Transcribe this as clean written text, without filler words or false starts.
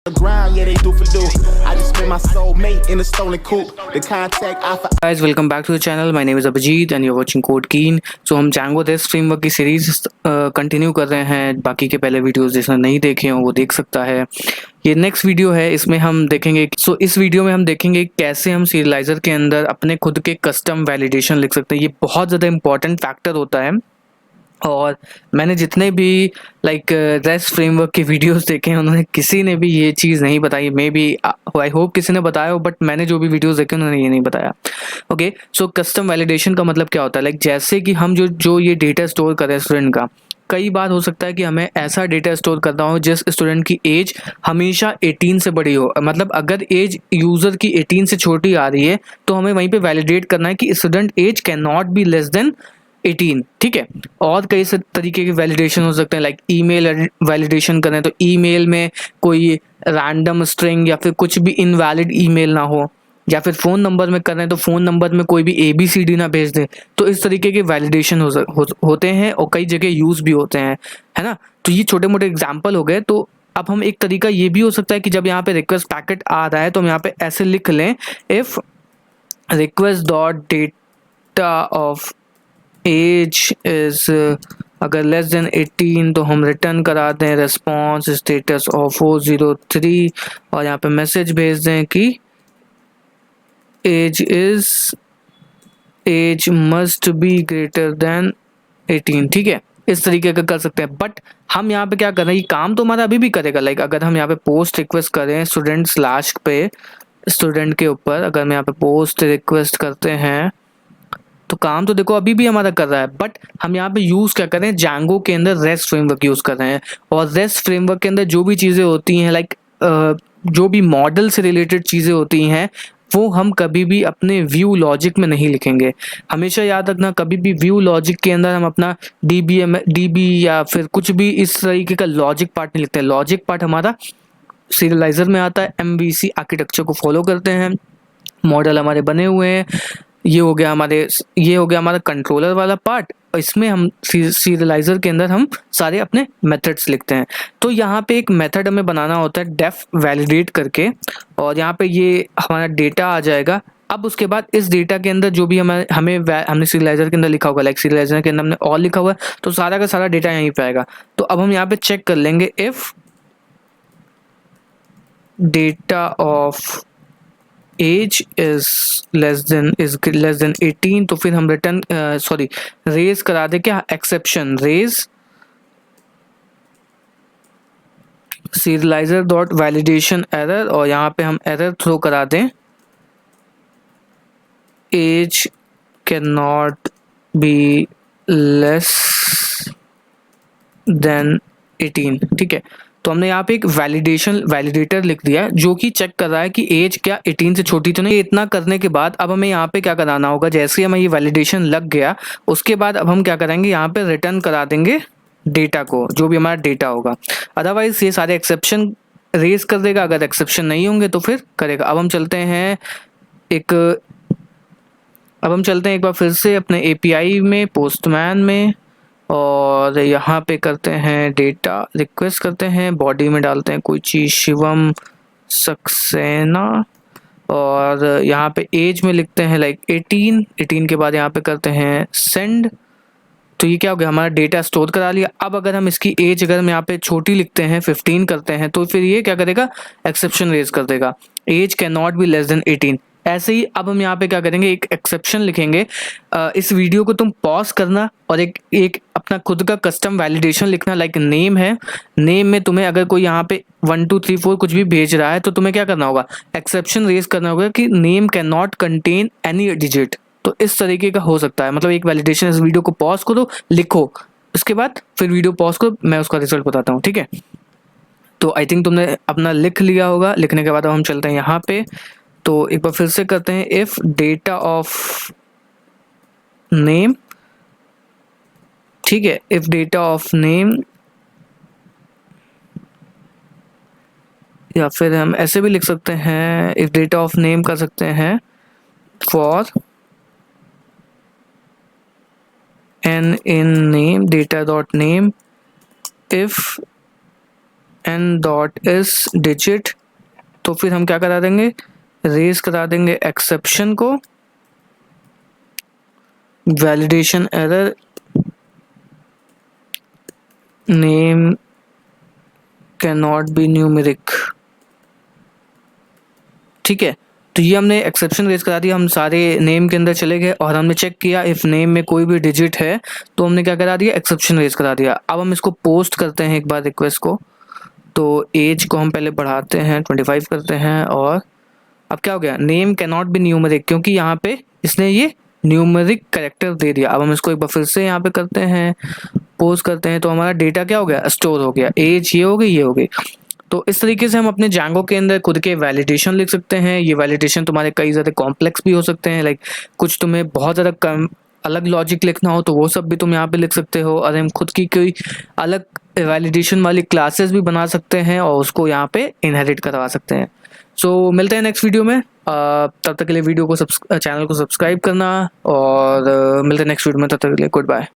The ground, yeah, they do for do. I just met my soulmate in a stolen coupe. The contact I for Guys, welcome back to the channel. My name is Abhijeet and you're watching Code Keen. So हम Django Rest framework की series continue कर रहे हैं. बाकी के पहले videos जिसने नहीं देखे हो वो देख सकता है. ये नेक्स्ट वीडियो है, इसमें हम देखेंगे. इस वीडियो में हम देखेंगे कैसे हम सीरियलाइजर के अंदर अपने खुद के कस्टम वैलिडेशन लिख सकते हैं. ये बहुत ज़्यादा इंपॉर्टेंट फैक्टर होता है. और मैंने जितने भी रेस्ट फ्रेमवर्क की वीडियोस देखे हैं उन्होंने किसी ने भी ये चीज़ नहीं बताई. मे बी आई होप किसी ने बताया हो, बट मैंने जो भी वीडियोस देखे उन्होंने ये नहीं बताया. ओके, सो कस्टम वैलिडेशन का मतलब क्या होता है? जैसे कि हम जो ये डेटा स्टोर कर रहे हैं स्टूडेंट का, कई बार हो सकता है कि हमें ऐसा डेटा स्टोर करना हो जिस स्टूडेंट की एज हमेशा 18 से बड़ी हो. मतलब अगर एज यूज़र की 18 से छोटी आ रही है तो हमें वहीं पे वैलिडेट करना है कि student age can not be less than 18. ठीक है. और कई से तरीके के वैलिडेशन हो सकते हैं. लाइक ईमेल वैलिडेशन करें तो ईमेल में कोई रैंडम स्ट्रिंग या फिर कुछ भी इनवैलिड ईमेल ना हो, या फिर फ़ोन नंबर में करें तो फ़ोन नंबर में कोई भी ABCD ना भेज दे. तो इस तरीके के वैलिडेशन होते हैं और कई जगह यूज़ भी होते हैं, है ना. तो ये छोटे मोटे एग्जाम्पल हो गए. तो अब हम एक तरीका ये भी हो सकता है कि जब यहाँ पे रिक्वेस्ट पैकेट आ रहा है तो हम यहाँ पे ऐसे लिख लें, if request dot data of age is अगर लेस देन 18 तो हम रिटर्न करा दें रेस्पॉन्स स्टेटस ऑफ 403 और यहाँ पे मैसेज भेज दें कि age must be greater than 18. ठीक है, इस तरीके का कर सकते हैं. बट हम यहाँ पे क्या कर रहे हैं, ये काम तो हमारा अभी भी करेगा. अगर हम यहाँ पे पोस्ट रिक्वेस्ट करें स्टूडेंट स्लैश पे स्टूडेंट के ऊपर, अगर हम यहाँ पे पोस्ट रिक्वेस्ट करते हैं तो काम तो देखो अभी भी हमारा कर रहा है. बट हम यहाँ पे यूज़ क्या करें, Django के अंदर रेस्ट फ्रेमवर्क यूज़ कर रहे हैं. और रेस्ट फ्रेमवर्क के अंदर जो भी चीज़ें होती हैं, जो भी मॉडल से रिलेटेड चीज़ें होती हैं, वो हम कभी भी अपने व्यू लॉजिक में नहीं लिखेंगे. हमेशा याद रखना, कभी भी व्यू लॉजिक के अंदर हम अपना DB या फिर कुछ भी इस तरीके का लॉजिक पार्ट नहीं लिखते हैं. लॉजिक पार्ट हमारा सीरियलाइजर में आता है. MVC आर्किटेक्चर को फॉलो करते हैं, मॉडल हमारे बने हुए हैं. ये हो गया हमारा कंट्रोलर वाला पार्ट. इसमें हम सीरियलाइजर के अंदर हम सारे अपने मेथड्स लिखते हैं. तो यहाँ पे एक मेथड हमें बनाना होता है डेफ वैलिडेट करके, और यहाँ पे ये हमारा डेटा आ जाएगा. अब उसके बाद इस डेटा के अंदर जो भी हमने सीरियलाइजर के अंदर लिखा होगा, सीरियलाइजर के अंदर हमने ऑल लिखा हुआ है, तो सारा का सारा डेटा यहीं पे आएगा. तो अब हम यहाँ पे चेक कर लेंगे, if data of age is less than 18, तो फिर हम रिटर्न रेज करा दे क्या, exception raise serializer dot validation error, और यहाँ पे हम एरर थ्रो करा दें age can not be less than 18. ठीक है. तो हमने यहाँ पे एक वैलिडेटर लिख दिया जो कि चेक कर रहा है कि एज क्या 18 से छोटी तो नहीं. इतना करने के बाद अब हमें यहाँ पे क्या कराना होगा, जैसे हमें ये वैलिडेशन लग गया उसके बाद अब हम क्या करेंगे, यहाँ पे रिटर्न करा देंगे डेटा को, जो भी हमारा डेटा होगा. अदरवाइज ये सारे एक्सेप्शन रेज कर देगा, अगर एक्सेप्शन नहीं होंगे तो फिर करेगा. अब हम चलते हैं एक बार फिर से अपने API में, पोस्टमैन में, और यहाँ पे करते हैं डेटा रिक्वेस्ट करते हैं, बॉडी में डालते हैं कोई चीज़ शिवम सक्सेना, और यहाँ पे एज में लिखते हैं 18 के बाद यहाँ पे करते हैं सेंड. तो ये क्या हो गया, हमारा डेटा स्टोर करा लिया. अब अगर हम इसकी एज अगर हम यहाँ पे छोटी लिखते हैं 15 करते हैं तो फिर ये क्या करेगा, एक्सेप्शन रेज कर देगा, age can not be less than 18. ऐसे ही अब हम यहाँ पे क्या करेंगे, एक एक्सेप्शन लिखेंगे. इस वीडियो को तुम पॉज करना और एक अपना खुद का कस्टम वैलिडेशन लिखना. नेम है, नेम में तुम्हें अगर कोई यहाँ पे 1 2 3 4 कुछ भी भेज रहा है तो तुम्हें क्या करना होगा, एक्सेप्शन रेज करना होगा कि name can not contain any digit. तो इस तरीके का हो सकता है. मतलब एक वैलिडेशन, इस वीडियो को पॉज करो, लिखो, उसके बाद फिर वीडियो पॉज करो, मैं उसका रिजल्ट बताता हूँ. ठीक है. तो आई थिंक तुमने अपना लिख लिया होगा. लिखने के बाद अब हम चलते हैं यहाँ पे. तो एक बार फिर से करते हैं, इफ डेटा ऑफ नेम, ठीक है, इफ डेटा ऑफ नेम, या फिर हम ऐसे भी लिख सकते हैं, इफ डेटा ऑफ नेम कर सकते हैं for n in name, data dot name, if n.is digit, तो फिर हम क्या करा देंगे, रेज करा देंगे एक्सेप्शन को, validation error, name can not B numeric. ठीक है, तो ये हमने एक्सेप्शन रेज करा दिया। हम सारे नेम के अंदर चले गए और हमने चेक किया इफ नेम में कोई भी डिजिट है तो हमने क्या करा दिया, एक्सेप्शन रेज करा दिया। अब हम इसको पोस्ट करते हैं एक बार रिक्वेस्ट को, तो एज को हम पहले बढ़ाते हैं 25 करते हैं, और अब क्या हो गया, name can not B numeric, क्योंकि यहाँ पे इसने ये न्यूमेरिक कैरेक्टर दे दिया। अब हम इसको एक बार फिर से यहाँ पे करते हैं, पोस्ट करते हैं, तो हमारा डेटा क्या हो गया, स्टोर हो गया, एज ये हो गई, ये हो गई। तो इस तरीके से हम अपने Django के अंदर खुद के वैलिडेशन लिख सकते हैं। ये वैलिडेशन तुम्हारे कई ज़्यादा कॉम्प्लेक्स भी हो सकते हैं, लाइक कुछ तुम्हें बहुत ज़्यादा कम अलग लॉजिक लिखना हो तो वो सब भी तुम यहाँ पे लिख सकते हो, और हम खुद की कोई अलग वैलिडेशन वाली क्लासेस भी बना सकते हैं और उसको यहाँ पे इनहेरिट करवा सकते हैं। सो मिलते हैं नेक्स्ट वीडियो में, तब तक के लिए वीडियो को चैनल को सब्सक्राइब करना, और मिलते हैं नेक्स्ट वीडियो में, तब तक के लिए गुड बाय।